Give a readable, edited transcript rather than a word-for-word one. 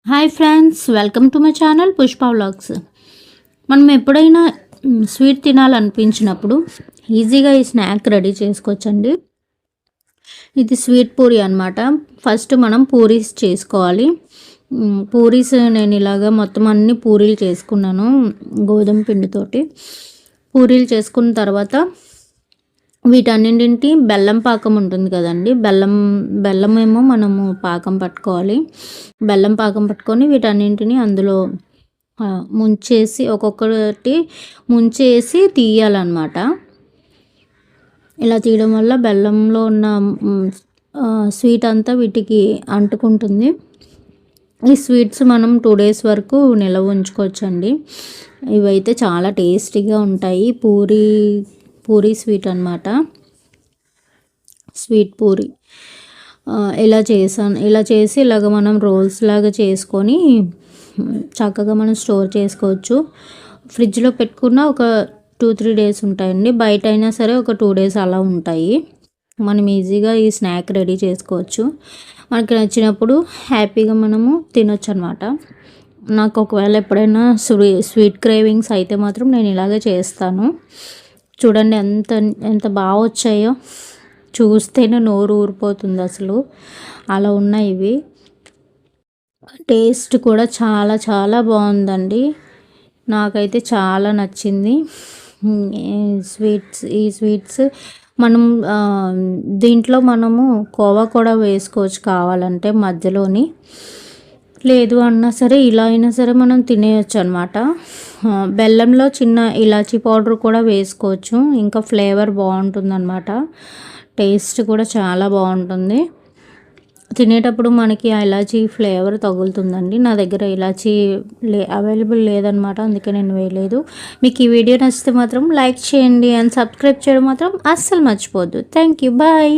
Hi friends, welcome to my channel Pushpa vlogs. మనం ఎప్పుడైనా sweet తినాలనిపించినప్పుడు ఈజీగా ఈ స్నాక్ రెడీ చేసుకోవచ్చండి. ఇది స్వీట్ పూరి అనమాట. ఫస్ట్ మనం పూరీస్ చేసుకోవాలి. పూరీస్ నేను ఇలాగా మొత్తం అన్ని పూరీలు చేసుకున్నాను గోధుమ పిండితోటి. పూరీలు చేసుకున్న తర్వాత వీటన్నింటి బెల్లం పాకం ఉంటుంది కదండి, బెల్లం ఏమో మనము పాకం పట్టుకోవాలి. బెల్లం పాకం పట్టుకొని వీటన్నింటిని అందులో ముంచేసి ఒక్కొక్కటి ముంచేసి తీయాలన్నమాట. ఇలా తీయడం వల్ల బెల్లంలో ఉన్న స్వీట్ అంతా వీటికి అంటుకుంటుంది. ఈ స్వీట్స్ మనం 2 days వరకు నిల్వ ఉంచుకోవచ్చండి. ఇవైతే చాలా టేస్టీగా ఉంటాయి. పూరీ స్వీట్ అనమాట. స్వీట్ పూరి ఇలా చేసి ఇలాగ మనం రోల్స్ లాగా చేసుకొని చక్కగా మనం స్టోర్ చేసుకోవచ్చు. ఫ్రిడ్జ్లో పెట్టుకున్న ఒక 2-3 days ఉంటాయండి. బయట అయినా సరే ఒక 2 days అలా ఉంటాయి. మనం ఈజీగా ఈ స్నాక్ రెడీ చేసుకోవచ్చు. మనకి నచ్చినప్పుడు హ్యాపీగా మనము తినొచ్చు అనమాట. నాకు ఒకవేళ ఎప్పుడైనా స్వీట్ క్రేవింగ్స్ అయితే మాత్రం నేను ఇలాగే చేస్తాను. చూడండి ఎంత బాగా వచ్చాయో, చూస్తేనే నోరు ఊరిపోతుంది అసలు. అలా ఉన్నాయి ఇవి. టేస్ట్ కూడా చాలా చాలా బాగుందండి. నాకైతే చాలా నచ్చింది. ఈ స్వీట్స్ మనం దీంట్లో మనము కోవా కూడా వేసుకోవచ్చు కావాలంటే మధ్యలోని. లేదు అన్నా సరే ఇలా అయినా సరే మనం తినేయచ్చు అనమాట. బెల్లంలో చిన్న ఇలాచీ పౌడర్ కూడా వేసుకోవచ్చు, ఇంకా ఫ్లేవర్ బాగుంటుంది అనమాట. టేస్ట్ కూడా చాలా బాగుంటుంది. తినేటప్పుడు మనకి ఆ ఇలాచీ ఫ్లేవర్ తగులుతుందండి. నా దగ్గర ఇలాచీ అవైలబుల్ లేదనమాట, అందుకే నేను వేయలేదు. మీకు ఈ వీడియో నచ్చితే మాత్రం లైక్ చేయండి అండ్ సబ్స్క్రైబ్ చేయడం మాత్రం అస్సలు మర్చిపోవద్దు. Thank you, bye.